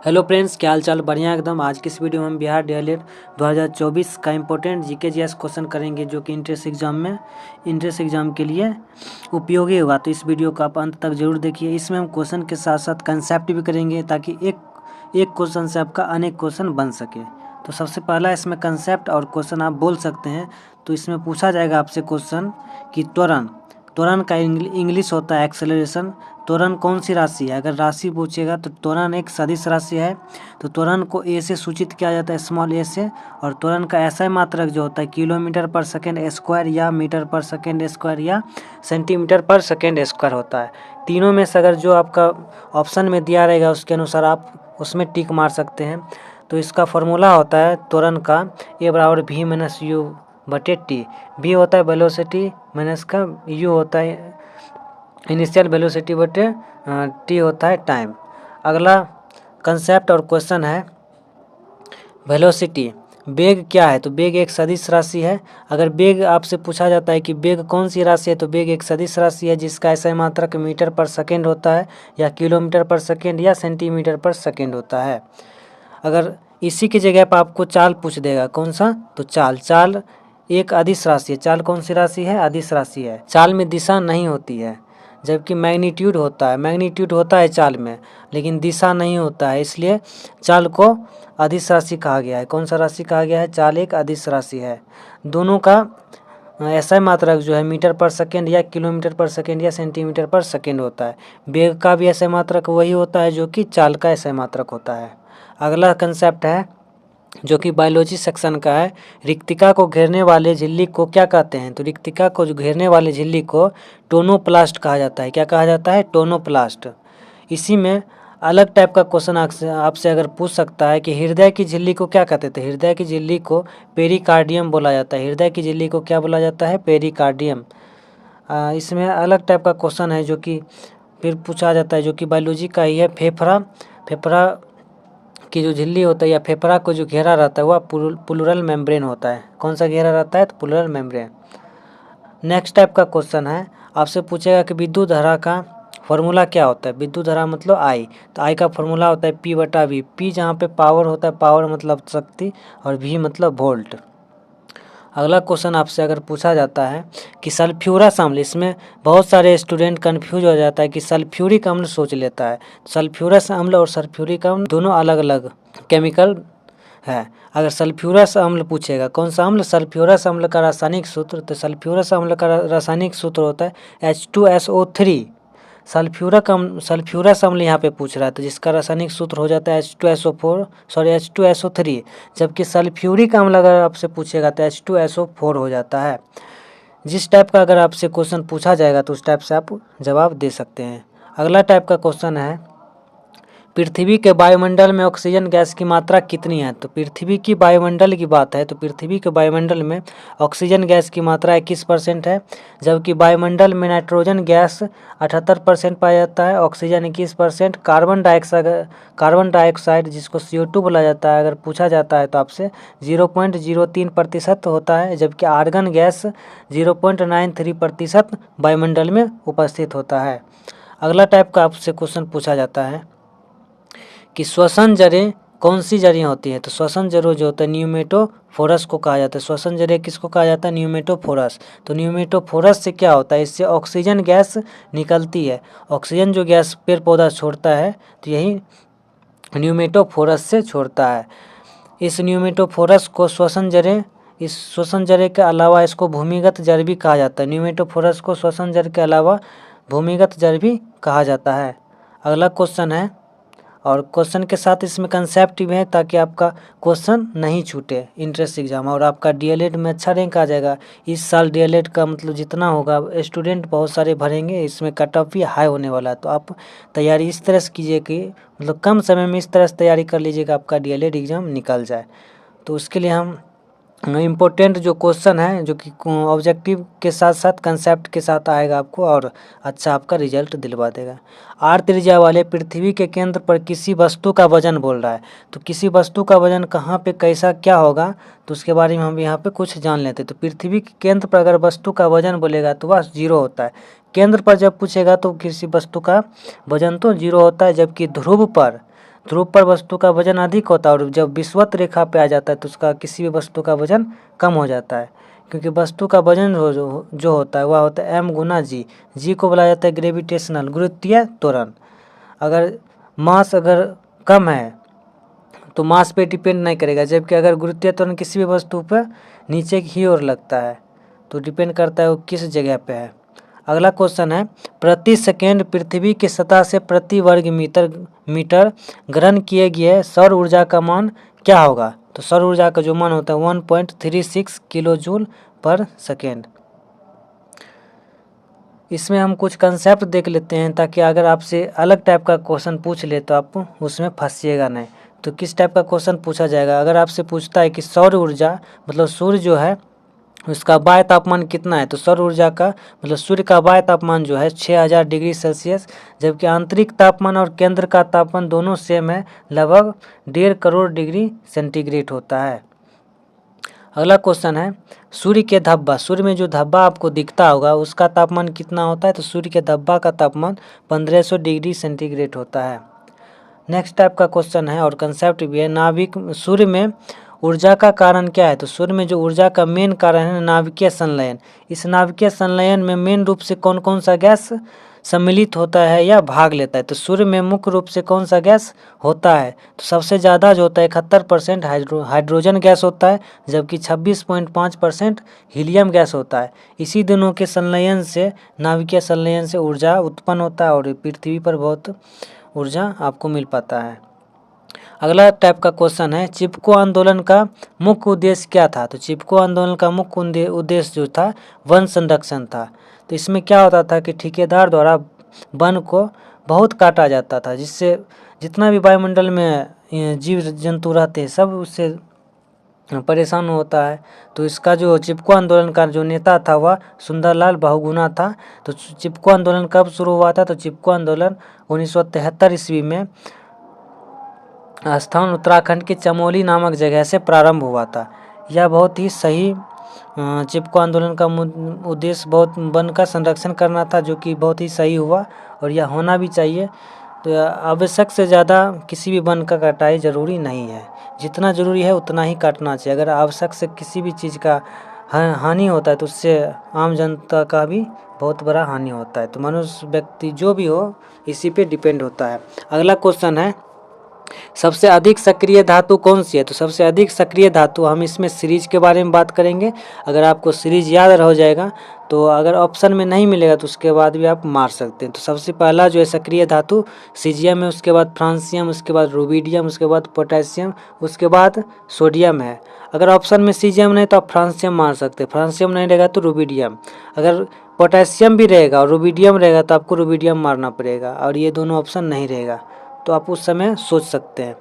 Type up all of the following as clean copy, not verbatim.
Hello friends, क्या हाल चाल। बढ़िया एकदम। आज की इस वीडियो में हम बिहार डीएलएड 2024 का इम्पोर्टेंट जीके जीएस क्वेश्चन करेंगे, जो कि इंट्रेंस एग्जाम के लिए उपयोगी होगा। तो इस वीडियो को आप अंत तक जरूर देखिए। इसमें हम क्वेश्चन के साथ साथ कंसेप्ट भी करेंगे, ताकि एक क्वेश्चन से आपका अनेक क्वेश्चन बन सके। तो सबसे पहला इसमें कंसेप्ट और क्वेश्चन आप बोल सकते हैं। तो इसमें पूछा जाएगा आपसे क्वेश्चन कि त्वरण का इंग्लिश होता है एक्सेलरेशन। त्वरण कौन सी राशि है? अगर राशि पूछेगा तो त्वरण एक सदिश राशि है। तो त्वरण को ए से सूचित किया जाता है, स्मॉल ए से। और त्वरण का ऐसा मात्रक जो होता है किलोमीटर पर सेकेंड स्क्वायर, या मीटर पर सेकेंड स्क्वायर, या सेंटीमीटर पर सेकेंड स्क्वायर होता है। तीनों में से अगर जो आपका ऑप्शन में दिया रहेगा उसके अनुसार आप उसमें टिक मार सकते हैं। तो इसका फॉर्मूला होता है त्वरण का A = V-U/T। V होता है वेलोसिटी माइनस का U होता है इनिशियल वेलोसिटी बटे T होता है टाइम। अगला कंसेप्ट और क्वेश्चन है वेलोसिटी। वेग क्या है? तो वेग एक सदिश राशि है। अगर वेग आपसे पूछा जाता है कि वेग कौन सी राशि है, तो वेग एक सदिश राशि है जिसका SI मात्रक मीटर पर सेकेंड होता है, या किलोमीटर पर सेकेंड, या सेंटीमीटर पर सेकेंड होता है। अगर इसी की जगह पर आपको चाल पूछ देगा, कौन सा? तो चाल एक अदिश राशि है। चाल कौन सी राशि है? अदिश राशि है। चाल में दिशा नहीं होती है, जबकि मैग्नीट्यूड होता है। मैग्नीट्यूड होता है चाल में, लेकिन दिशा नहीं होता है, इसलिए चाल को अदिश राशि कहा गया है। कौन सा राशि कहा गया है? चाल एक अदिश राशि है। दोनों का SI मात्रक जो है मीटर पर सेकेंड, या किलोमीटर पर सेकेंड, या सेंटीमीटर पर सेकेंड होता है। वेग का भी SI मात्रक वही होता है जो कि चाल का SI मात्रक होता है। अगला कंसेप्ट है जो कि बायोलॉजी सेक्शन का है। रिक्तिका को घेरने वाले झिल्ली को क्या कहते हैं? तो रिक्तिका को जो घेरने वाले झिल्ली को टोनोप्लास्ट कहा जाता है। क्या कहा जाता है? टोनोप्लास्ट। इसी में अलग टाइप का क्वेश्चन आपसे अगर पूछ सकता है कि हृदय की झिल्ली को क्या कहते थे? हृदय की झिल्ली को पेरिकार्डियम बोला जाता है। हृदय की झिल्ली को क्या बोला जाता है? पेरिकार्डियम। इसमें अलग टाइप का क्वेश्चन है जो कि फिर पूछा जाता है, जो कि बायोलॉजी का ही है। फेफड़ा की जो झिल्ली होता है, या फेफड़ा को जो घेरा रहता है, वह प्लूरल मेम्ब्रेन होता है। कौन सा घेरा रहता है? तो प्लूरल मेम्ब्रेन। नेक्स्ट टाइप का क्वेश्चन है, आपसे पूछेगा कि विद्युत धारा का फॉर्मूला क्या होता है? विद्युत धारा मतलब आई। तो आई का फॉर्मूला होता है P/V। P जहाँ पे पावर होता है, पावर मतलब शक्ति, और V मतलब वोल्ट। अगला क्वेश्चन आपसे अगर पूछा जाता है कि सल्फ्यूरस अम्ल, इसमें बहुत सारे स्टूडेंट कंफ्यूज हो जाता है कि सल्फ्यूरिक अम्ल सोच लेता है। सल्फ्यूरस अम्ल और सल्फ्यूरिक अम्ल दोनों अलग अलग केमिकल है। अगर सल्फ्यूरस अम्ल पूछेगा, कौन सा अम्ल? सल्फ्यूरस अम्ल का रासायनिक सूत्र। तो सल्फ्यूरस अम्ल का रासायनिक सूत्र होता है H2SO3। सल्फ्यूरस अम्ल यहाँ पे पूछ रहा है, तो जिसका रासायनिक सूत्र हो जाता है H2SO3। जबकि सल्फ्यूरिक अम्ल अगर आपसे पूछेगा तो H2SO4 हो जाता है। जिस टाइप का अगर आपसे क्वेश्चन पूछा जाएगा तो उस टाइप से आप जवाब दे सकते हैं। अगला टाइप का क्वेश्चन है, पृथ्वी के वायुमंडल में ऑक्सीजन गैस की मात्रा कितनी है? तो पृथ्वी की वायुमंडल की बात है, तो पृथ्वी के वायुमंडल में ऑक्सीजन गैस की मात्रा 21% है, जबकि वायुमंडल में नाइट्रोजन गैस 78% पाया जाता है, ऑक्सीजन 21%। कार्बन डाइऑक्साइड जिसको CO2 बोला जाता है, अगर पूछा जाता है तो आपसे 0.03% होता है, जबकि आर्गन गैस 0.93% वायुमंडल में उपस्थित होता है। अगला टाइप का आपसे क्वेश्चन पूछा जाता है कि श्वसन जड़ें कौन सी जड़ें होती हैं? तो श्वसन जड़ें जो होता है न्यूमेटोफोरस को कहा जाता है। श्वसन जड़ें किसको कहा जाता है? न्यूमेटोफोरस। तो न्यूमेटोफोरस से क्या होता है? इससे ऑक्सीजन गैस निकलती है। ऑक्सीजन जो गैस पेड़ पौधा छोड़ता है, तो यही न्यूमेटोफोरस से छोड़ता है। इस न्यूमेटोफोरस को इस श्वसन जड़ें के अलावा इसको भूमिगत जड़ भी कहा जाता है। न्यूमेटोफोरस को श्वसन जड़ के अलावा भूमिगत जड़ भी कहा जाता है। अगला क्वेश्चन है, और क्वेश्चन के साथ इसमें कंसेप्ट भी है, ताकि आपका क्वेश्चन नहीं छूटे इंट्रेंस एग्जाम, और आपका डीएलएड में अच्छा रैंक आ जाएगा। इस साल डीएलएड का मतलब जितना होगा, स्टूडेंट बहुत सारे भरेंगे, इसमें कट ऑफ भी हाई होने वाला है। तो आप तैयारी इस तरह से कीजिए कि मतलब कम समय में इस तरह से तैयारी कर लीजिएगा आपका डीएलएड एग्ज़ाम निकल जाए। तो उसके लिए हम इम्पोर्टेंट जो क्वेश्चन है, जो कि ऑब्जेक्टिव के साथ साथ कंसेप्ट के साथ आएगा आपको, और अच्छा आपका रिजल्ट दिलवा देगा। R त्रिज्या वाले पृथ्वी के केंद्र पर किसी वस्तु का वजन बोल रहा है। तो किसी वस्तु का वजन कहाँ पे कैसा क्या होगा, तो उसके बारे में हम यहाँ पे कुछ जान लेते हैं। तो पृथ्वी के केंद्र पर अगर वस्तु का वजन बोलेगा तो वह 0 होता है। केंद्र पर जब पूछेगा तो किसी वस्तु का वजन तो 0 होता है, जबकि ध्रुव पर वस्तु का वजन अधिक होता है और जब विषुवत रेखा पे आ जाता है तो उसका किसी भी वस्तु का वजन कम हो जाता है, क्योंकि वस्तु का वजन जो होता है वह होता है m गुना जी। जी को बोला जाता है ग्रेविटेशनल, गुरुत्वीय त्वरण। अगर मास अगर कम है तो मास पे डिपेंड नहीं करेगा, जबकि अगर गुरुत्वीय त्वरण किसी भी वस्तु पर नीचे की ओर लगता है तो डिपेंड करता है वो किस जगह पे है। अगला क्वेश्चन है, प्रति सेकेंड पृथ्वी की सतह से प्रति वर्ग मीटर ग्रहण किए गए सौर ऊर्जा का मान क्या होगा? तो सौर ऊर्जा का जो मान होता है 1.36 किलो जूल पर सेकेंड। इसमें हम कुछ कंसेप्ट देख लेते हैं ताकि अगर आपसे अलग टाइप का क्वेश्चन पूछ ले तो आप उसमें फंसिएगा नहीं। तो किस टाइप का क्वेश्चन पूछा जाएगा? अगर आपसे पूछता है कि सौर ऊर्जा मतलब सूर्य जो है उसका बाह्य तापमान कितना है, तो सौर ऊर्जा का मतलब सूर्य का बाह्य तापमान जो है 6000 डिग्री सेल्सियस, जबकि आंतरिक तापमान और केंद्र का तापमान दोनों सेम है, लगभग 1.5 करोड़ डिग्री सेंटीग्रेड होता है। अगला क्वेश्चन है, सूर्य के धब्बा, सूर्य में जो धब्बा आपको दिखता होगा उसका तापमान कितना होता है? तो सूर्य के धब्बा का तापमान 1500 डिग्री सेंटीग्रेड होता है। नेक्स्ट टाइप का क्वेश्चन है और कंसेप्ट भी है, नाभिक सूर्य में ऊर्जा का कारण क्या है? तो सूर्य में जो ऊर्जा का मेन कारण है नाभिकीय संलयन। इस नाभिकीय संलयन में मेन रूप से कौन कौन सा गैस सम्मिलित होता है या भाग लेता है? तो सूर्य में मुख्य रूप से कौन सा गैस होता है? तो सबसे ज़्यादा जो होता है 71% हाइड्रोजन गैस होता है, जबकि 26.5% हीलियम गैस होता है। इसी दोनों के संलयन से, नाभिकीय संलयन से ऊर्जा उत्पन्न होता है और पृथ्वी पर बहुत ऊर्जा आपको मिल पाता है। अगला टाइप का क्वेश्चन है, चिपको आंदोलन का मुख्य उद्देश्य क्या था? तो चिपको आंदोलन का मुख्य उद्देश्य जो था वन संरक्षण था। तो इसमें क्या होता था कि ठेकेदार द्वारा वन को बहुत काटा जाता था, जिससे जितना भी वायुमंडल में जीव जंतु रहते हैं सब उससे परेशान होता है। तो इसका जो चिपको आंदोलन का जो नेता था वह सुंदरलाल बहुगुणा था। तो चिपको आंदोलन कब शुरू हुआ था? तो चिपको आंदोलन 1973 ईस्वी में स्थान उत्तराखंड के चमोली नामक जगह से प्रारंभ हुआ था। यह बहुत ही सही चिपको आंदोलन का उद्देश्य बहुत वन का संरक्षण करना था, जो कि बहुत ही सही हुआ और यह होना भी चाहिए। तो आवश्यक से ज़्यादा किसी भी वन का कटाई ज़रूरी नहीं है, जितना ज़रूरी है उतना ही काटना चाहिए। अगर आवश्यक से किसी भी चीज़ का हानि होता है तो उससे आम जनता का भी बहुत बड़ा हानि होता है। तो मनुष्य व्यक्ति जो भी हो इसी पे डिपेंड होता है। अगला क्वेश्चन है, सबसे अधिक सक्रिय धातु कौन सी है? तो सबसे अधिक सक्रिय धातु, हम इसमें सीरीज के बारे में बात करेंगे। अगर आपको सीरीज याद हो जाएगा तो अगर ऑप्शन में नहीं मिलेगा तो उसके बाद भी आप मार सकते हैं। तो सबसे पहला जो है सक्रिय धातु सीजियम है, उसके बाद फ्रांसियम, उसके बाद रुबिडियम, उसके बाद पोटेशियम, उसके बाद सोडियम है। अगर ऑप्शन में सीजियम नहीं तो आप फ्रांसियम मार सकते हैं, फ्रांसियम नहीं रहेगा तो रुबिडियम। अगर पोटेशियम भी रहेगा और रुबिडियम रहेगा तो आपको रुबिडियम मारना पड़ेगा, और ये दोनों ऑप्शन नहीं रहेगा तो आप उस समय सोच सकते हैं।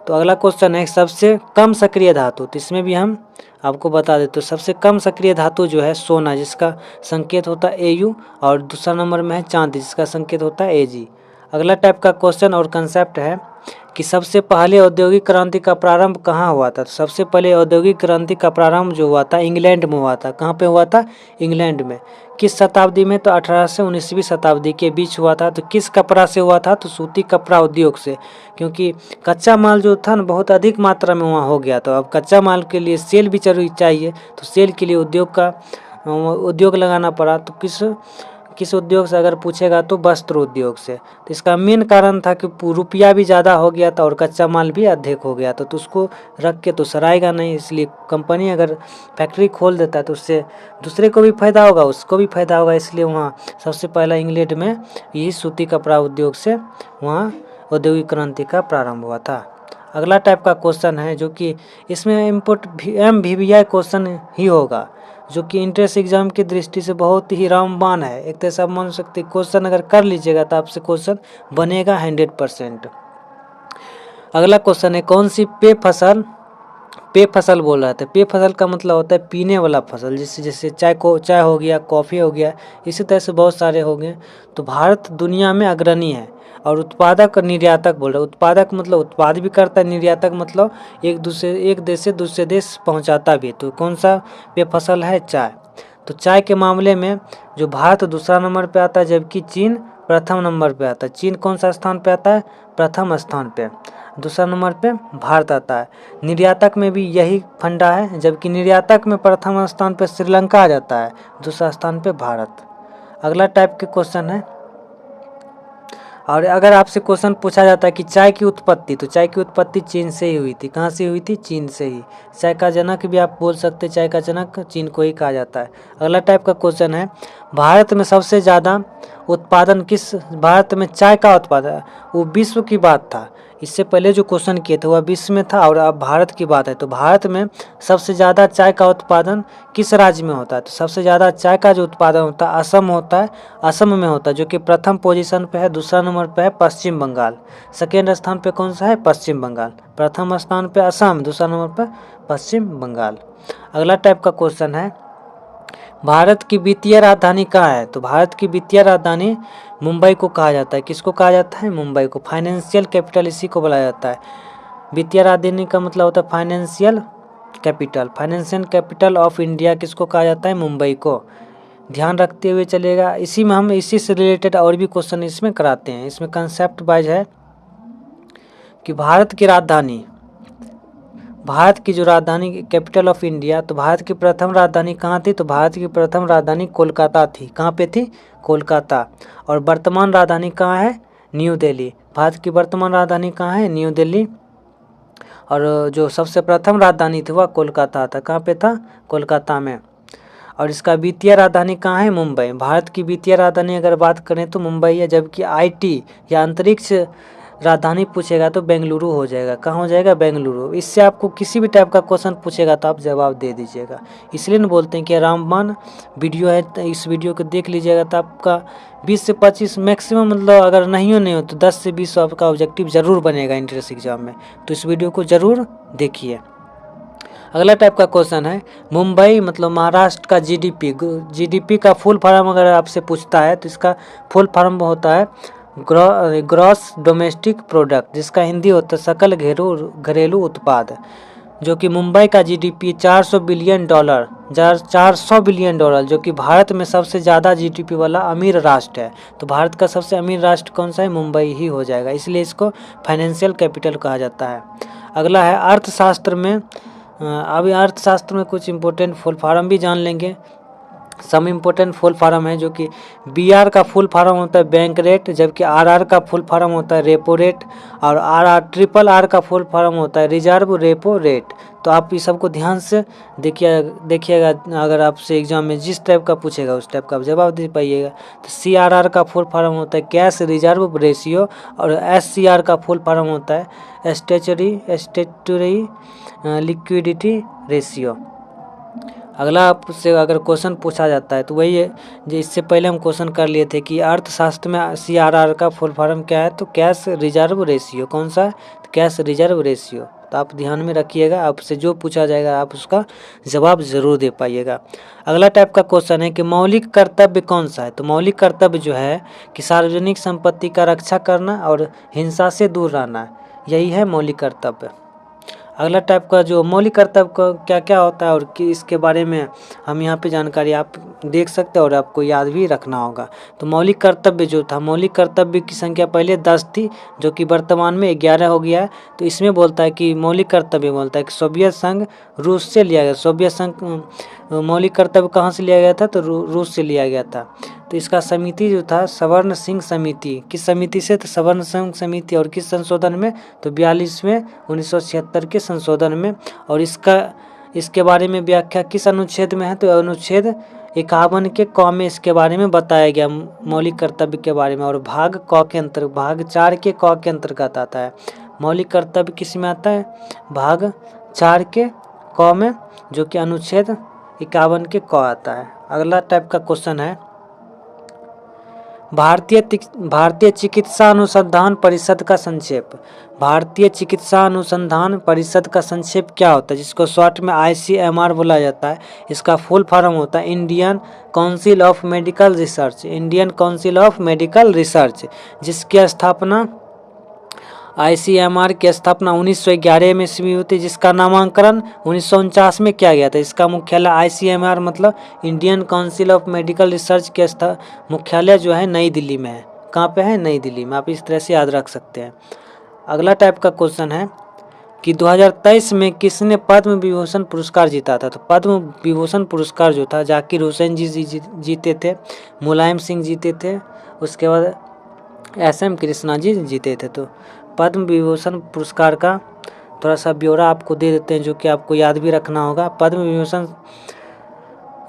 तो अगला क्वेश्चन है, सबसे कम सक्रिय धातु। तो इसमें भी हम आपको बता देते, तो सबसे कम सक्रिय धातु जो है सोना, जिसका संकेत होता है Au, और दूसरा नंबर में है चांदी, जिसका संकेत होता है Ag। अगला टाइप का क्वेश्चन और कंसेप्ट है कि सबसे पहले औद्योगिक क्रांति का प्रारंभ कहाँ हुआ था? तो सबसे पहले औद्योगिक क्रांति का प्रारंभ जो हुआ था इंग्लैंड में हुआ था। कहाँ पे हुआ था? इंग्लैंड में। किस शताब्दी में? तो 18 से 19वीं शताब्दी के बीच हुआ था। तो किस कपड़ा से हुआ था? तो सूती कपड़ा उद्योग से, क्योंकि कच्चा माल जो था ना बहुत अधिक मात्रा में वहाँ हो गया। तो अब कच्चा माल के लिए सेल भी जरूरी चाहिए, तो सेल के लिए उद्योग लगाना पड़ा। तो किस उद्योग से अगर पूछेगा तो वस्त्र उद्योग से। तो इसका मेन कारण था कि रुपया भी ज़्यादा हो गया था और कच्चा माल भी अधिक हो गया था, तो उसको रख के तो सराएगा नहीं, इसलिए कंपनी अगर फैक्ट्री खोल देता है तो उससे दूसरे को भी फ़ायदा होगा, उसको भी फ़ायदा होगा। इसलिए वहाँ सबसे पहला इंग्लैंड में यही सूती कपड़ा उद्योग से वहाँ औद्योगिक क्रांति का प्रारंभ हुआ था। अगला टाइप का क्वेश्चन है जो कि इसमें MVBI क्वेश्चन ही होगा, जो कि इंट्रेंस एग्जाम की दृष्टि से बहुत ही रामबाण है। एक तरह से आप मान सकते क्वेश्चन अगर कर लीजिएगा तो आपसे क्वेश्चन बनेगा 100%। अगला क्वेश्चन है, कौन सी पे फसल बोल रहे थे? पे फसल का मतलब होता है पीने वाला फसल, जैसे चाय हो गया, कॉफ़ी हो गया, इसी तरह से बहुत सारे हो गए। तो भारत दुनिया में अग्रणी है और उत्पादक और निर्यातक बोल रहे हैं। उत्पादक मतलब उत्पाद भी करता है, निर्यातक मतलब एक देश से दूसरे देश पहुंचाता भी। तो कौन सा पे फसल है? चाय। तो चाय के मामले में जो भारत दूसरा नंबर पे आता है, जबकि चीन प्रथम नंबर पे आता है। चीन कौन सा स्थान पे आता है? प्रथम स्थान पे। दूसरा नंबर पे भारत आता है। निर्यातक में भी यही फंडा है, जबकि निर्यातक में प्रथम स्थान पे श्रीलंका आ जाता है, दूसरा स्थान पे भारत। अगला टाइप के क्वेश्चन है, और अगर आपसे क्वेश्चन पूछा जाता है कि चाय की उत्पत्ति, तो चाय की उत्पत्ति चीन से ही हुई थी। कहाँ से हुई थी? चीन से ही। चाय का जनक भी आप बोल सकते हैं, चाय का जनक चीन को ही कहा जाता है। अगला टाइप का क्वेश्चन है, भारत में सबसे ज़्यादा उत्पादन किस, भारत में चाय का उत्पादन, वो विश्व की बात था। इससे पहले जो क्वेश्चन किए थे वह विश्व में था, और अब भारत की बात है। तो भारत में सबसे ज़्यादा चाय का उत्पादन किस राज्य में होता है? तो सबसे ज़्यादा चाय का जो उत्पादन होता है असम होता है, असम में होता है, जो कि प्रथम पोजीशन पे है। दूसरा नंबर पे है पश्चिम बंगाल। सेकेंड स्थान पे कौन सा है? पश्चिम बंगाल। प्रथम स्थान पे असम, दूसरा नंबर पे पश्चिम बंगाल। अगला टाइप का क्वेश्चन है, भारत की वित्तीय राजधानी कहाँ है? तो भारत की वित्तीय राजधानी मुंबई को कहा जाता है। किसको कहा जाता है? मुंबई को। फाइनेंशियल कैपिटल इसी को बुलाया जाता है। वित्तीय राजधानी का मतलब होता है financial capital. Financial capital of India किसको कहा जाता है? मुंबई को। ध्यान रखते हुए चलेगा। इसी में हम इसी से रिलेटेड और भी क्वेश्चन इसमें कराते हैं। इसमें कंसेप्ट वाइज है कि भारत की राजधानी, भारत की जो राजधानी कैपिटल ऑफ इंडिया, तो भारत की प्रथम राजधानी कहाँ थी? तो भारत की प्रथम राजधानी कोलकाता थी। कहाँ पे थी? कोलकाता। और वर्तमान राजधानी कहाँ है? न्यू दिल्ली। भारत की वर्तमान राजधानी कहाँ है? न्यू दिल्ली। और जो सबसे प्रथम राजधानी थी वह कोलकाता था। कहाँ पे था? कोलकाता में। और इसका वित्तीय राजधानी कहाँ है? मुंबई। भारत की वित्तीय राजधानी अगर बात करें तो मुंबई है, जबकि आईटी या अंतरिक्ष राजधानी पूछेगा तो बेंगलुरु हो जाएगा। कहाँ हो जाएगा? बेंगलुरु। इससे आपको किसी भी टाइप का क्वेश्चन पूछेगा तो आप जवाब दे दीजिएगा। इसलिए न बोलते हैं कि रामबाण वीडियो है, तो इस वीडियो को देख लीजिएगा तो आपका 20 से 25 मैक्सिमम, मतलब अगर नहीं हो तो 10 से 20 आपका ऑब्जेक्टिव ज़रूर बनेगा एंट्रेंस एग्जाम में। तो इस वीडियो को ज़रूर देखिए। अगला टाइप का क्वेश्चन है, मुंबई मतलब महाराष्ट्र का जीडीपी का फुल फॉर्म अगर आपसे पूछता है तो इसका फुल फॉर्म होता है ग्रॉस डोमेस्टिक प्रोडक्ट, जिसका हिंदी होता है सकल घरेलू उत्पाद। जो कि मुंबई का GDP 400 billion dollar, 400 billion dollar, जो कि भारत में सबसे ज़्यादा जीडीपी वाला अमीर राष्ट्र है। तो भारत का सबसे अमीर राष्ट्र कौन सा है? मुंबई ही हो जाएगा। इसलिए इसको फाइनेंशियल कैपिटल कहा जाता है। अगला है अर्थशास्त्र में। अभी अर्थशास्त्र में कुछ इम्पोर्टेंट फुल फॉर्म भी जान लेंगे। सम इम्पोर्टेंट फुल फॉर्म है, जो कि बीआर का फुल फॉर्म होता है बैंक रेट, जबकि आरआर का फुल फॉर्म होता है रेपो रेट, और ट्रिपल आर का फुल फॉर्म होता है रिजर्व रेपो रेट। तो आप इस सबको ध्यान से देखिएगा। अगर आपसे एग्जाम में जिस टाइप का पूछेगा उस टाइप का आप जवाब दे पाइएगा। तो सीआरआर का फुल फॉर्म होता है कैश रिजर्व रेशियो, और एससीआर का फुल फॉर्म होता है स्टैट्यूटरी लिक्विडिटी रेशियो। अगला आपसे अगर क्वेश्चन पूछा जाता है तो वही है जो इससे पहले हम क्वेश्चन कर लिए थे कि अर्थशास्त्र में सीआरआर का फुल फॉर्म क्या है? तो कैश रिजर्व रेशियो। कौन सा? तो कैश रिजर्व रेशियो। तो आप ध्यान में रखिएगा, आपसे जो पूछा जाएगा आप उसका जवाब ज़रूर दे पाइएगा। अगला टाइप का क्वेश्चन है कि मौलिक कर्तव्य कौन सा है? तो मौलिक कर्तव्य जो है कि सार्वजनिक संपत्ति का रक्षा करना और हिंसा से दूर रहना, यही है मौलिक कर्तव्य। अगला टाइप का जो मौलिक कर्तव्य का क्या क्या होता है और कि इसके बारे में हम यहाँ पे जानकारी आप देख सकते हैं और आपको याद भी रखना होगा। तो मौलिक कर्तव्य जो था, मौलिक कर्तव्य की संख्या पहले 10 थी, जो कि वर्तमान में 11 हो गया है। तो इसमें बोलता है कि मौलिक कर्तव्य बोलता है कि सोवियत संघ रूस से लिया गया। सोवियत संघ मौलिक कर्तव्य कहाँ से लिया गया था? तो रूस से लिया गया था। तो इसका समिति जो था सवर्ण सिंह समिति, किस समिति से? तो सवर्ण सिंह समिति। और किस संशोधन में? तो 42वें 1976 के संशोधन में। और इसके बारे में व्याख्या किस अनुच्छेद में है? तो अनुच्छेद 51 के क में इसके बारे में बताया गया मौलिक कर्तव्य के बारे में। और भाग 4 के क के अंतर्गत आता है। मौलिक कर्तव्य किस में आता है? भाग 4 के क में, जो कि अनुच्छेद 51 के क आता है। अगला टाइप का क्वेश्चन है, भारतीय चिकित्सा अनुसंधान परिषद का संक्षेप। भारतीय चिकित्सा अनुसंधान परिषद का संक्षेप क्या होता है? जिसको शॉर्ट में ICMR बोला जाता है। इसका फुल फॉर्म होता है Indian council of medical research. Indian council of medical research, जिसकी स्थापना ICMR की स्थापना 1911 में ईस्वी हुई थी, जिसका नामांकन 1949 में किया गया था। इसका मुख्यालय ICMR मतलब Indian council of medical research के मुख्यालय जो है नई दिल्ली में है। कहाँ पे है, नई दिल्ली में। आप इस तरह से याद रख सकते हैं। अगला टाइप का क्वेश्चन है कि 2023 में किसने पद्म विभूषण पुरस्कार जीता था। तो पद्म विभूषण पुरस्कार जो था जाकिर हुसैन जी जीते थे, मुलायम सिंह जीते थे, उसके बाद SM कृष्णा जी जीते थे। तो पद्म विभूषण पुरस्कार का थोड़ा सा ब्यौरा आपको दे देते हैं जो कि आपको याद भी रखना होगा। पद्म विभूषण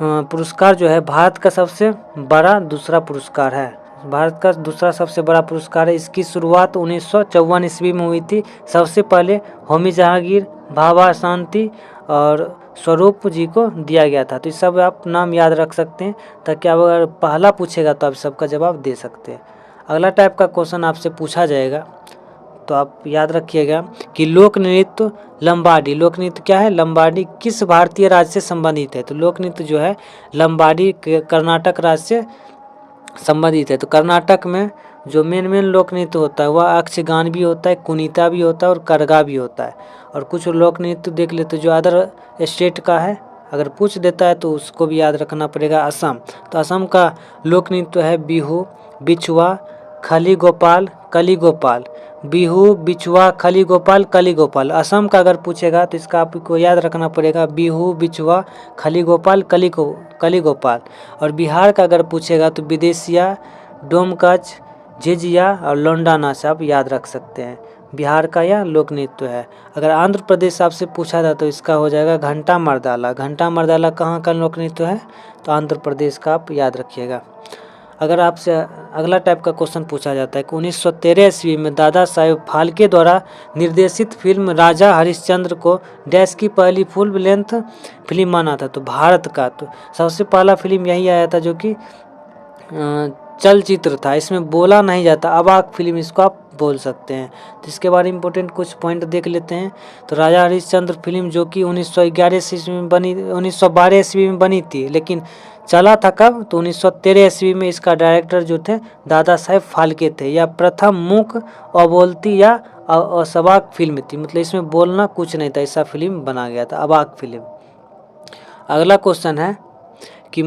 पुरस्कार जो है भारत का सबसे बड़ा दूसरा पुरस्कार है, भारत का दूसरा सबसे बड़ा पुरस्कार है। इसकी शुरुआत 1954 ईस्वी में हुई थी। सबसे पहले होमी जहांगीर, भाभा शांति और स्वरूप जी को दिया गया था। तो इस सब आप नाम याद रख सकते हैं ताकि आप अगर पहला पूछेगा तो आप सबका जवाब दे सकते हैं। अगला टाइप का क्वेश्चन आपसे पूछा जाएगा तो आप याद रखिएगा कि लोक नृत्य लंबाडी, लोक नृत्य क्या है, लंबाडी किस भारतीय राज्य से संबंधित है। तो लोक नृत्य जो है लंबाडी कर्नाटक राज्य से संबंधित है। तो कर्नाटक में जो मेन लोक नृत्य होता है वह यक्षगान भी होता है, कुनीता भी होता है और करगा भी होता है। और कुछ लोक नृत्य देख लेते जो अदर स्टेट का है, अगर पूछ देता है तो उसको भी याद रखना पड़ेगा। असम, तो असम का लोक नृत्य है बिहू, बिछुआ, खली गोपाल, कली गोपाल। बिहू, बिछुआ, खली गोपाल, कली गोपाल। असम का अगर पूछेगा तो इसका आपको याद रखना पड़ेगा बिहू, बिछुआ, खली गोपाल, कली गोपाल। और बिहार का अगर पूछेगा तो विदेशिया, डोमकच, झिझिया और लौंडा नाच आप याद रख सकते हैं। बिहार का यह लोक नृत्य है। अगर आंध्र प्रदेश आपसे पूछा था तो इसका हो जाएगा घंटा मर्दाला। घंटा मर्दाला कहाँ का लोक नृत्य है, तो आंध्र प्रदेश का आप याद रखिएगा। अगर आपसे अगला टाइप का क्वेश्चन पूछा जाता है कि 1913 ईस्वी में दादा साहेब फाल्के द्वारा निर्देशित फिल्म राजा हरिश्चंद्र को डैश की पहली फुल लेंथ फिल्म माना था। तो भारत का तो सबसे पहला फिल्म यही आया था जो कि चलचित्र था, इसमें बोला नहीं जाता, अवाक फिल्म इसको आप बोल सकते हैं। तो इसके बारे में इंपॉर्टेंट कुछ पॉइंट देख लेते हैं। तो राजा हरिश्चंद्र फिल्म जो कि 1911 ईस्वी में बनी, 1912 ईस्वी में बनी थी, लेकिन चला था कब, तो 1913 ईस्वी में। इसका डायरेक्टर जो थे दादा साहेब फाल्के थे। यह प्रथम मूक अबोलती या असवाक फिल्म थी, मतलब इसमें बोलना कुछ नहीं था, ऐसा फिल्म बना गया था, अवाक फिल्म। अगला क्वेश्चन है कि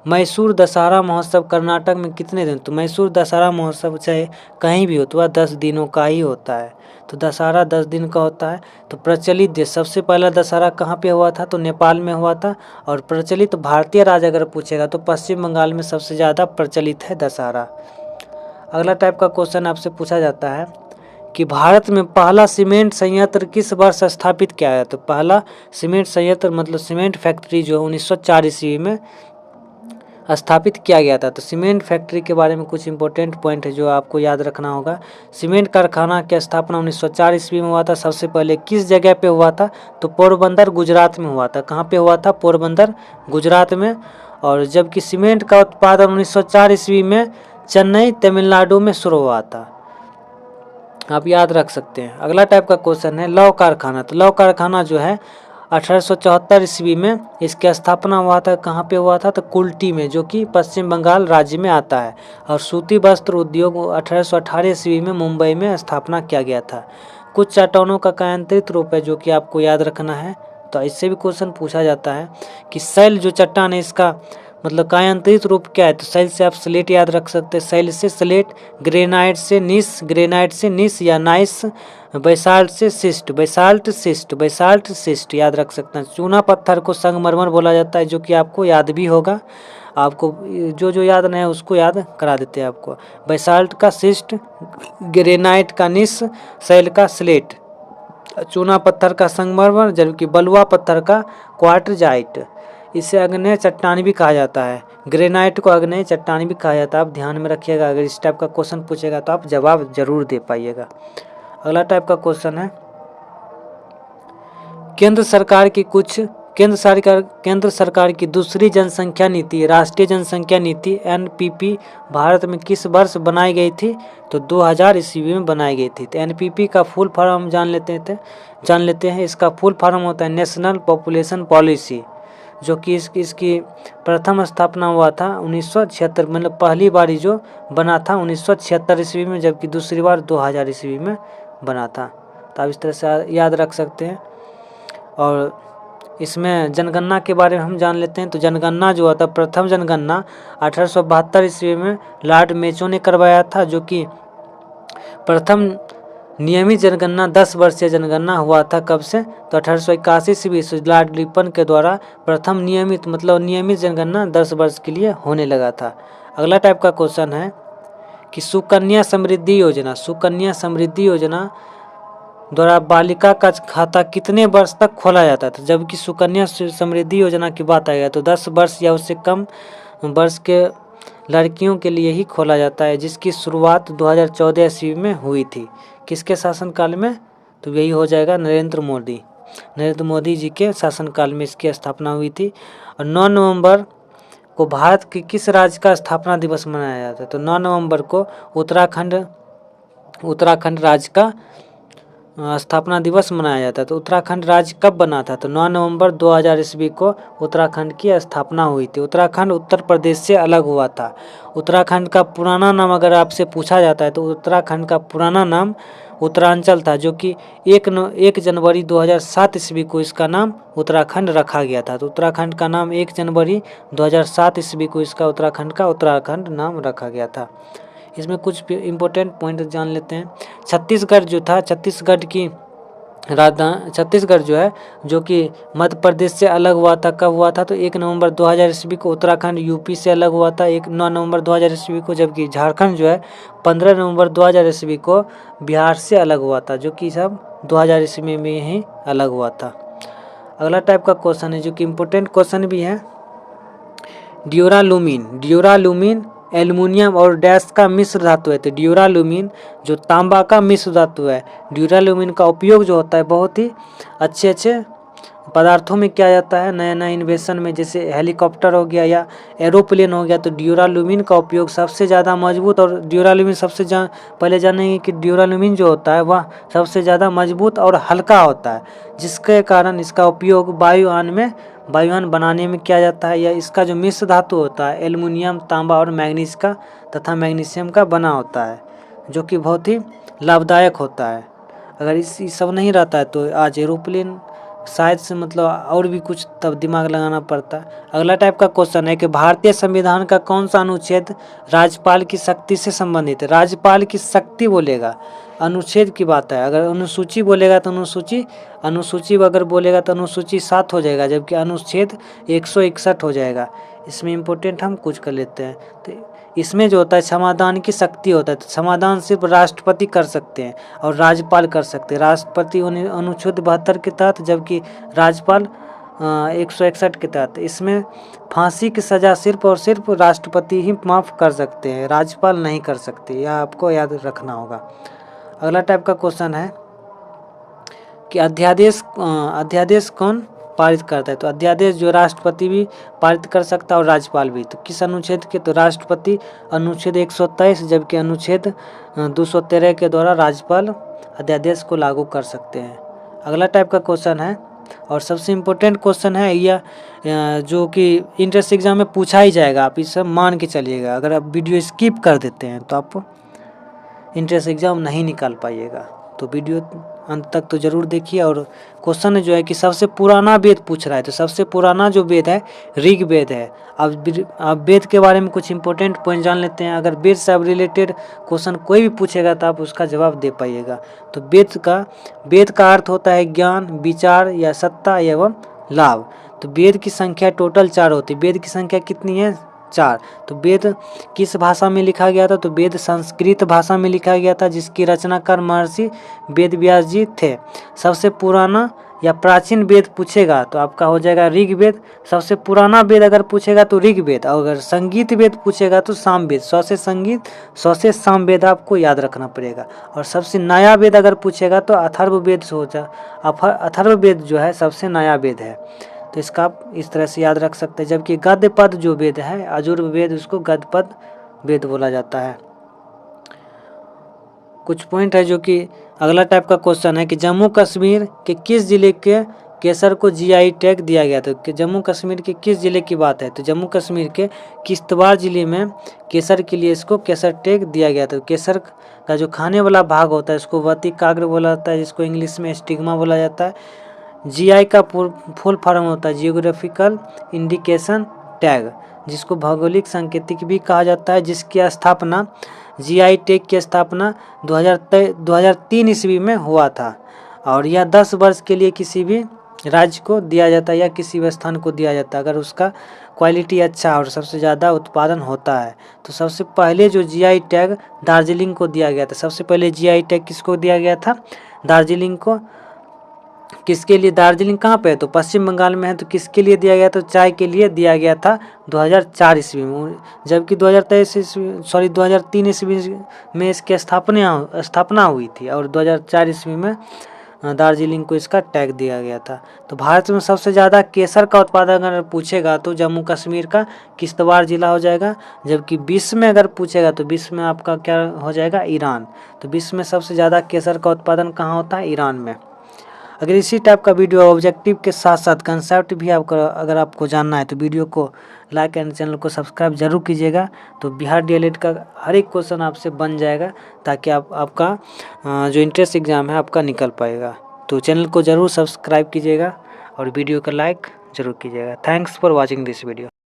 मैसूर दशहरा महोत्सव कर्नाटक में कितने दिन। तो मैसूर दशहरा महोत्सव चाहे कहीं भी हो तो वह 10 दिनों का ही होता है। तो दशहरा 10 दिन का होता है। तो प्रचलित देश, सबसे पहला दशहरा कहाँ पे हुआ था, तो नेपाल में हुआ था। और प्रचलित भारतीय राज्य अगर पूछेगा तो पश्चिम बंगाल में सबसे ज़्यादा प्रचलित है दशहरा। अगला टाइप का क्वेश्चन आपसे पूछा जाता है कि भारत में पहला सीमेंट संयंत्र किस वर्ष स्थापित किया गया। तो पहला सीमेंट संयंत्र मतलब सीमेंट फैक्ट्री जो 1904 ईस्वी में स्थापित किया गया था। तो सीमेंट फैक्ट्री के बारे में कुछ इंपॉर्टेंट पॉइंट है जो आपको याद रखना होगा। सीमेंट कारखाना की स्थापना 1904 ईस्वी में हुआ था। सबसे पहले किस जगह पे हुआ था, तो पोरबंदर गुजरात में हुआ था। कहाँ पे हुआ था, पोरबंदर गुजरात में। और जबकि सीमेंट का उत्पादन 1904 ईस्वी में चेन्नई तमिलनाडु में शुरू हुआ था, आप याद रख सकते हैं। अगला टाइप का क्वेश्चन है लौह कारखाना। तो लौह कारखाना जो है 1874 ईस्वी में इसकी स्थापना हुआ था। कहाँ पे हुआ था, तो कुल्टी में, जो कि पश्चिम बंगाल राज्य में आता है। और सूती वस्त्र उद्योग 1818 ईस्वी में मुंबई में स्थापना किया गया था। कुछ चट्टानों का कायांतरित रूप है जो कि आपको याद रखना है। तो इससे भी क्वेश्चन पूछा जाता है कि शैल जो चट्टान है इसका मतलब कायांतरित रूप क्या है। तो शैल से आप स्लेट याद रख सकते हैं, शैल से स्लेट, ग्रेनाइट से निस, ग्रेनाइट से निस या नाइस, बैसाल्ट से cyst, basalt cyst, basalt cyst याद रख सकते हैं। चूना पत्थर को संगमरमर बोला जाता है जो कि आपको याद भी होगा। आपको जो याद नहीं है उसको याद करा देते हैं आपको। बैसाल्ट का सिस्ट, ग्रेनाइट का निस, शैल का स्लेट, चूना पत्थर का संगमरमर, जबकि बलुआ पत्थर का क्वार्टजाइट। इसे अग्नेय चट्टान भी कहा जाता है। ग्रेनाइट को अग्नेय चट्टान भी कहा जाता है। आप ध्यान में रखिएगा, अगर इस टाइप का क्वेश्चन पूछेगा तो आप जवाब जरूर दे पाइएगा। अगला टाइप का क्वेश्चन है केंद्र सरकार की दूसरी जनसंख्या नीति, राष्ट्रीय जनसंख्या नीति NPP भारत में किस वर्ष बनाई गई थी। तो 2000 ईस्वी में बनाई गई थी। तो NPP का फुल फॉर्म हम जान लेते हैं। इसका फुल फॉर्म होता है नेशनल पॉपुलेशन पॉलिसी, जो कि इसकी प्रथम स्थापना हुआ था 1976, मतलब पहली बारी जो बना था 1976 ईस्वी में, जबकि दूसरी बार 2000 ईस्वी में बना था। तो आप इस तरह से याद रख सकते हैं। और इसमें जनगणना के बारे में हम जान लेते हैं। तो जनगणना जो होता है, प्रथम जनगणना 1872 ईस्वी में लॉर्ड मेचो ने करवाया था, जो कि प्रथम नियमित जनगणना 10 वर्षीय जनगणना हुआ था। कब से? तो 1881 ईस्वी से लॉर्ड रिपन के द्वारा प्रथम नियमित मतलब नियमित जनगणना 10 वर्ष के लिए होने लगा था। अगला टाइप का क्वेश्चन है कि सुकन्या समृद्धि योजना, सुकन्या समृद्धि योजना द्वारा बालिका का खाता कितने वर्ष तक खोला जाता था? जबकि सुकन्या समृद्धि योजना की बात आएगा तो 10 वर्ष या उससे कम वर्ष के लड़कियों के लिए ही खोला जाता है, जिसकी शुरुआत 2014 ईस्वी में हुई थी। किसके शासनकाल में? तो यही हो जाएगा नरेंद्र मोदी जी के शासनकाल में इसकी स्थापना हुई थी। और 9 नवंबर को भारत के किस राज्य का स्थापना दिवस मनाया जाता है? तो 9 नवंबर को उत्तराखंड राज्य का स्थापना दिवस मनाया जाता है। तो उत्तराखंड राज्य कब बना था? तो 9 नवंबर 2000 ईस्वी को उत्तराखंड की स्थापना हुई थी। उत्तराखंड उत्तर प्रदेश से अलग हुआ था। उत्तराखंड का पुराना नाम अगर आपसे पूछा जाता है तो उत्तराखंड का पुराना नाम उत्तरांचल था, जो कि 1 जनवरी 2007 ईस्वी को इसका नाम उत्तराखंड रखा गया था। तो उत्तराखंड का नाम 1 जनवरी 2007 ईस्वी को इसका उत्तराखंड नाम रखा गया था। इसमें कुछ इम्पोर्टेंट पॉइंट जान लेते हैं। छत्तीसगढ़ जो था, छत्तीसगढ़ जो है, जो कि मध्य प्रदेश से अलग हुआ था। कब हुआ था? तो 1 नवंबर 2000 ईस्वी को। उत्तराखंड यूपी से अलग हुआ था 9 नवंबर 2000 ईस्वी को। जबकि झारखंड जो है 15 नवंबर 2000 ईस्वी को बिहार से अलग हुआ था, जो कि सब 2000 ईस्वी में ही अलग हुआ था। अगला टाइप का क्वेश्चन है जो कि इम्पोर्टेंट क्वेश्चन भी है। ड्यूरालुमीन एल्युमिनियम और डैश का मिश्र धातु है। तो ड्यूरालुमीन जो तांबा का मिश्र धातु है। ड्यूरालुमीन का उपयोग जो होता है बहुत ही अच्छे पदार्थों में किया जाता है। नया इन्वेशन में, जैसे हेलीकॉप्टर हो गया या एरोप्लेन हो गया, तो ड्यूरालुमीन का उपयोग सबसे ज़्यादा मजबूत। और ड्यूरालुमीन पहले जानेंगे कि ड्यूरालुमीन जो होता है वह सबसे ज़्यादा मजबूत और हल्का होता है, जिसके कारण इसका उपयोग वायुयान बनाने में किया जाता है। या इसका जो मिश्र धातु होता है एल्युमिनियम, तांबा और मैग्नीज का तथा मैग्नीशियम का बना होता है, जो कि बहुत ही लाभदायक होता है। अगर इस सब नहीं रहता है तो आज एरोप्लेन शायद से और भी कुछ तब दिमाग लगाना पड़ता है। अगला टाइप का क्वेश्चन है कि भारतीय संविधान का कौन सा अनुच्छेद राज्यपाल की शक्ति से संबंधित है? राज्यपाल की शक्ति बोलेगा, अनुच्छेद की बात है। अगर अनुसूची बोलेगा तो अनुसूची अगर बोलेगा तो अनुसूची 7 हो जाएगा, जबकि अनुच्छेद 161 हो जाएगा। इसमें इम्पोर्टेंट हम कुछ कर लेते हैं। तो इसमें जो होता है समाधान की शक्ति होता है। तो समाधान सिर्फ राष्ट्रपति कर सकते हैं और राज्यपाल कर सकते हैं। राष्ट्रपति अनुच्छेद 72 के तहत, जबकि राज्यपाल 161 के तहत। इसमें फांसी की सज़ा सिर्फ और सिर्फ राष्ट्रपति ही माफ़ कर सकते हैं, राज्यपाल नहीं कर सकते। यह आपको याद रखना होगा। अगला टाइप का क्वेश्चन है कि अध्यादेश कौन पारित करता है? तो अध्यादेश जो राष्ट्रपति भी पारित कर सकता है और राज्यपाल भी। तो किस अनुच्छेद के? तो राष्ट्रपति अनुच्छेद 123, जबकि अनुच्छेद 213 के द्वारा राज्यपाल अध्यादेश को लागू कर सकते हैं। अगला टाइप का क्वेश्चन है और सबसे इम्पोर्टेंट क्वेश्चन है यह, जो कि इंट्रेंस एग्जाम में पूछा ही जाएगा। आप इसे मान के चलिएगा। अगर आप वीडियो स्किप कर देते हैं तो आप इंट्रेंस एग्जाम नहीं निकाल पाइएगा। तो वीडियो अंत तक तो ज़रूर देखिए। और क्वेश्चन जो है कि सबसे पुराना वेद पूछ रहा है। तो सबसे पुराना जो वेद है ऋग्वेद है। अब वेद के बारे में कुछ इंपॉर्टेंट पॉइंट जान लेते हैं। अगर वेद से रिलेटेड क्वेश्चन कोई भी पूछेगा तो आप उसका जवाब दे पाइएगा। तो वेद का अर्थ होता है ज्ञान, विचार या सत्ता एवं लाभ। तो वेद की संख्या टोटल 4 होती है। वेद की संख्या कितनी है? 4। तो वेद किस भाषा में लिखा गया था? तो वेद संस्कृत भाषा में लिखा गया था, जिसकी रचनाकार महर्षि वेद व्यास जी थे। सबसे पुराना या प्राचीन वेद पूछेगा तो आपका हो जाएगा ऋग्वेद। सबसे पुराना वेद अगर पूछेगा तो ऋग्वेद। और अगर संगीत वेद पूछेगा तो सामवेद। 100 से संगीत, 100 से सामवेद आपको याद रखना पड़ेगा। और सबसे नया वेद अगर पूछेगा तो अथर्ववेद अथर्ववेद जो है सबसे नया वेद है। तो इसका आप इस तरह से याद रख सकते हैं। जबकि गद्य पद जो वेद है यजुर्वेद, उसको गद्य पद वेद बोला जाता है। कुछ पॉइंट है जो कि अगला टाइप का क्वेश्चन है कि जम्मू कश्मीर के किस जिले के केसर को जीआई टैग दिया गया? तो कि जम्मू कश्मीर के किस जिले की बात है? तो जम्मू कश्मीर के किश्तवाड़ जिले में केसर के लिए इसको केसर टैग दिया गया था। केसर का जो खाने वाला भाग होता है इसको वतिकाग्र बोला जाता है, जिसको इंग्लिश में स्टिग्मा बोला जाता है, जीआई का फुल फॉर्म होता है जियोग्राफिकल इंडिकेशन टैग, जिसको भौगोलिक सांकेतिक भी कहा जाता है, जिसकी स्थापना जीआई टैग की स्थापना 2003 ईस्वी में हुआ था। और यह 10 वर्ष के लिए किसी भी राज्य को दिया जाता है या किसी भी स्थान को दिया जाता है अगर उसका क्वालिटी अच्छा और सबसे ज़्यादा उत्पादन होता है। तो सबसे पहले जो जीआई टैग दार्जिलिंग को दिया गया था। सबसे पहले जीआई टैग किसको दिया गया था? दार्जिलिंग को। किसके लिए? दार्जिलिंग कहाँ पे है? तो पश्चिम बंगाल में है। तो किसके लिए दिया गया? तो चाय के लिए दिया गया था 2004 ईस्वी में। जबकि 2003 ईस्वी में इसकी स्थापना हुई थी और 2004 ईस्वी में दार्जिलिंग को इसका टैग दिया गया था। तो भारत में सबसे ज़्यादा केसर का उत्पादन अगर पूछेगा तो जम्मू कश्मीर का किश्तवाड़ जिला हो जाएगा। जबकि विश्व में अगर पूछेगा तो विश्व में आपका क्या हो जाएगा? ईरान। तो विश्व में सबसे ज़्यादा केसर का उत्पादन कहाँ होता है? ईरान में। अगर इसी टाइप का वीडियो ऑब्जेक्टिव के साथ साथ कंसेप्ट भी अगर आपको जानना है तो वीडियो को लाइक एंड चैनल को सब्सक्राइब जरूर कीजिएगा। तो बिहार डीएलएड का हर एक क्वेश्चन आपसे बन जाएगा ताकि आपका जो इंट्रेंस एग्ज़ाम है आपका निकल पाएगा। तो चैनल को ज़रूर सब्सक्राइब कीजिएगा और वीडियो को लाइक ज़रूर कीजिएगा। Thanks for watching this video.